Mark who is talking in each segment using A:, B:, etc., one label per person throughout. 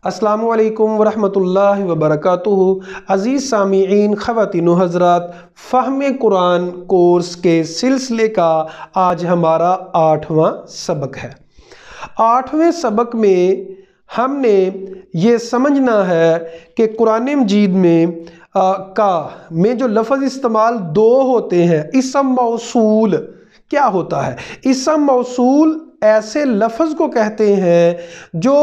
A: السلام علیکم ورحمۃ اللہ وبرکاتہ۔ عزیز سامعین، خواتین و حضرات، فہم قرآن کورس کے سلسلے کا آج ہمارا 8واں سبق ہے۔ 8ویں سبق میں ہم نے یہ سمجھنا ہے کہ قرآن مجید میں میں جو لفظ استعمال دو ہوتے ہیں، اسم موصول کیا ہوتا ہے؟ اسم موصول ایسے لفظ کو کہتے ہیں جو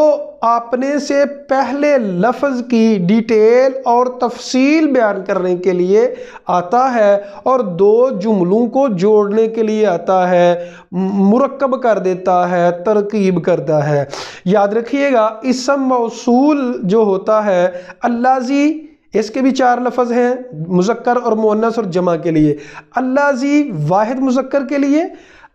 A: اپنے سے پہلے لفظ کی ڈیٹیل اور تفصیل بیان کرنے کے لیے آتا ہے اور دو جملوں کو جوڑنے کے لیے آتا ہے، مرکب کر دیتا ہے، ترکیب کرتا ہے۔ یاد رکھیے گا، اسم موصول جو ہوتا ہے الذی، اس کے بھی 4 لفظ ہیں، مذکر اور مؤنث اور جمع کے لیے۔ الذی واحد مذکر کے لیے،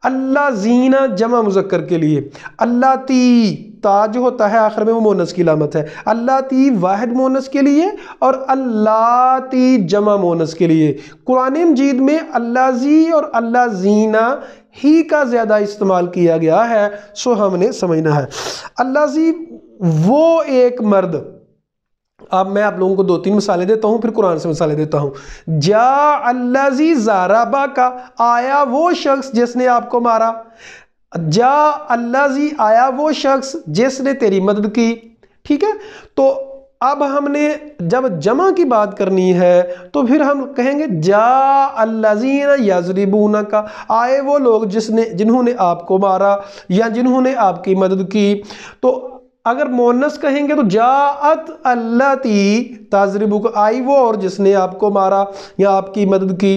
A: الذین جمع مذکر کے لیے، اللاتی تا جو ہوتا ہے آخر میں وہ مؤنث کی علامت ہے، اللاتی واحد مؤنث کے لیے اور اللاتی جمع مؤنث کے لیے۔ قرآن مجید میں الذی اور الذین ہی کا زیادہ استعمال کیا گیا ہے، سو ہم نے سمجھنا ہے۔ الذی وہ ایک مرد، اب میں آپ لوگوں کو 2-3 مثالیں دیتا ہوں، پھر قرآن سے مثالیں دیتا ہوں۔ جاء الذی ضربک، آیا وہ شخص جس نے آپ کو مارا۔ جاء الذی، آیا وہ شخص جس نے تیری مدد کی۔ ٹھیک ہے، تو اب ہم نے جب جمع کی بات کرنی ہے تو پھر ہم کہیں گے جاء الذین یضربونک، آئے وہ لوگ جنہوں نے آپ کو مارا یا جنہوں نے آپ کی مدد کی۔ تو اگر مؤنث کہیں گے تو جاءت اللاتی تضربک، آئی وہ اور جس نے آپ کو مارا یا آپ کی مدد کی۔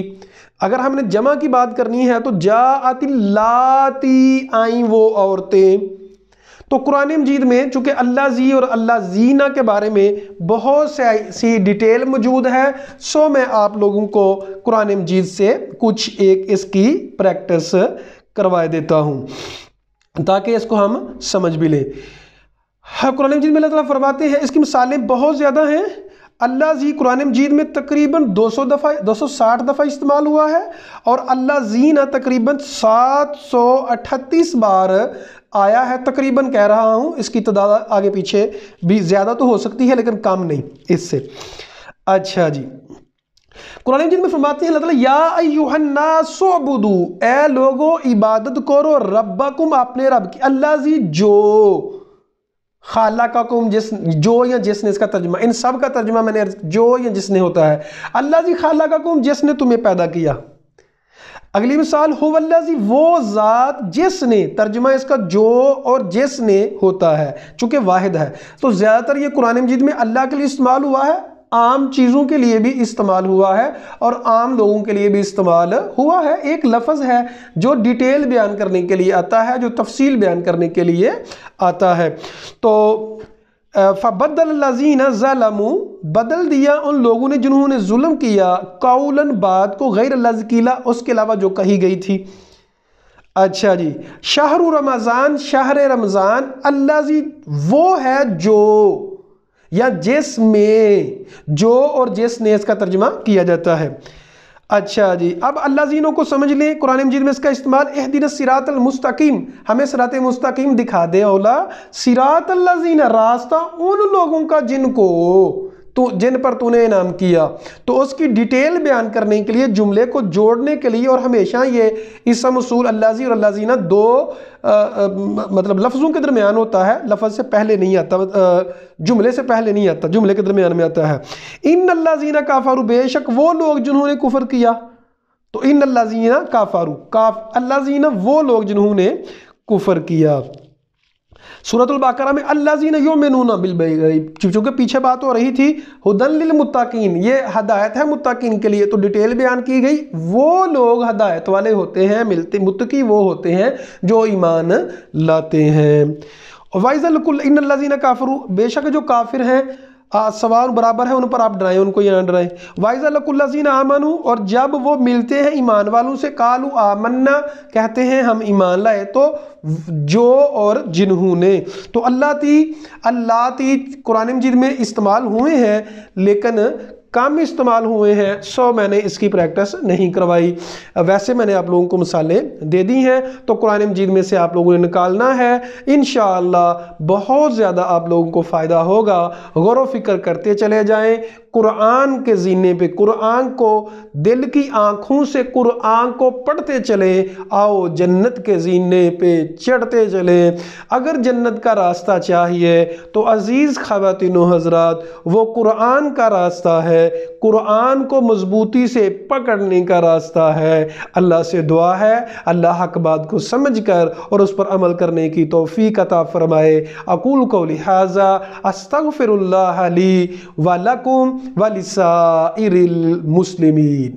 A: اگر ہم نے جمع کی بات کرنی ہے تو جاءت اللاتی، آئیں وہ عورتیں۔ تو قرآن مجید میں چونکہ الذی اور الذین کے بارے میں بہت سی ڈیٹیل موجود ہے، سو میں آپ لوگوں کو قرآن مجید سے کچھ ایک اس کی پریکٹس کروائے دیتا ہوں تاکہ اس کو ہم سمجھ بھی لیں۔ قرآن مجید میں اللہ تعالیٰ فرماتے ہیں، اس کی مثالیں بہت زیادہ ہیں۔ الذی قرآن مجید میں تقریباً 260 دفعہ استعمال ہوا ہے اور الذین تقریباً 738 بار آیا ہے، تقریباً کہہ رہا ہوں، اس کی تعداد آگے پیچھے بھی زیادہ تو ہو سکتی ہے لیکن کم نہیں اس سے۔ اچھا جی، قرآن مجید میں فرماتے ہیں اللہ تعالیٰ یا ایھا الناس اعبدوا، اے لوگو عبادت کرو، ربکم اپنے رب کی، الذی جو، خالقکم جو یا جس نے، اس کا ترجمہ، ان سب کا ترجمہ میں نے جو یا جس نے ہوتا ہے۔ الذی خالقکم، جس نے تمہیں پیدا کیا۔ اگلی مثال هو الذی، وہ ذات جس نے، ترجمہ اس کا جو اور جس نے ہوتا ہے چونکہ واحد ہے، تو زیادہ تر یہ قرآن مجید میں اللہ کے لیے استعمال ہوا ہے، عام چیزوں کے لیے بھی استعمال ہوا ہے اور عام لوگوں کے لیے بھی استعمال ہوا ہے۔ ایک لفظ ہے جو ڈیٹیل بیان کرنے کے لیے آتا ہے، جو تفصیل بیان کرنے کے لیے آتا ہے۔ تو فَبَدَّلَ الَّذِينَ ظَلَمُوا، بدل دیا ان لوگوں نے جنہوں نے ظلم کیا، قولاً بات کو، غیر الذی قیل، اس کے علاوہ جو کہی گئی تھی۔ اچھا جی، شہر رمضان، شہر رمضان، الذی وہ ہے جو یا جس میں، جو اور جس نے اس کا ترجمہ کیا جاتا ہے۔ اچھا جی، اب الذینوں کو سمجھ لیں، قرآن مجید میں اس کا استعمال اہدنا الصراط المستقیم، ہمیں صراط مستقیم دکھا دے اولا، صراط الذین، راستہ ان لوگوں کا جن پر تو نے انعام کیا۔ تو اس کی ڈیٹیل بیان کرنے کے لیے، جملے کو جوڑنے کے لیے، اور ہمیشہ یہ اسم موصول الذی اور الذین دو مطلب لفظوں کے درمیان ہوتا ہے، لفظ سے پہلے نہیں آتا، جملے سے پہلے نہیں آتا، جملے کے درمیان میں آتا ہے۔ ان الذین کفروا، بے شک وہ لوگ جنہوں نے کفر کیا۔ تو ان الذین کفروا، الذین وہ لوگ جنہوں نے کفر کیا۔ سورۃ البقرہ میں الذین یؤمنون بالغیب، چونکہ پیچھے بات ہو رہی تھی ھدی للمتقین، یہ ہدایت ہے متقین کے لیے، تو ڈیٹیل بیان کی گئی، وہ لوگ ہدایت والے ہوتے ہیں، متقی وہ ہوتے ہیں جو ایمان لاتے ہیں۔ وَإِذَا لَقُوا إِنَّ الَّذِينَ كَفَرُوا، بے شک جو کافر ہیں، سواء برابر ہے، ان پر آپ ڈرائیں، ان کو یہ نہ ڈرائیں۔ وَإِذَا لَقُوا الَّذِينَ آمَنُوا، اور جب وہ ملتے ہیں ایمان والوں سے، قَالُوا آمَنَّا، کہتے ہیں ہم ایمان لائے، تو جو اور جنہوں نے، تو اللہ تی قرآن مجید میں استعمال ہوئے ہیں، لیکن کم استعمال ہوئے ہیں، سو میں نے اس کی پریکٹس نہیں کروائی۔ ویسے میں نے آپ لوگوں کو مثالیں دے دی ہیں، تو قرآن مجید میں سے آپ لوگوں نے نکالنا ہے۔ انشاءاللہ بہت زیادہ آپ لوگوں کو فائدہ ہوگا۔ غور و فکر کرتے چلے جائیں، قرآن کے زینے پہ، قرآن کو دل کی آنکھوں سے قرآن کو پڑھتے چلیں، آؤ جنت کے زینے پہ چڑھتے چلیں۔ اگر جنت کا راستہ چاہیے تو عزیز خواتین و حضرات وہ قرآن کا راستہ ہے، قرآن کو مضبوطی سے پکڑنے کا راستہ ہے۔ اللہ سے دعا ہے اللہ حق بات کو سمجھ کر اور اس پر عمل کرنے کی توفیق عطا فرمائے۔ اقول قولی ھذا استغفر اللہ لی ولکم ولسائر المسلمین۔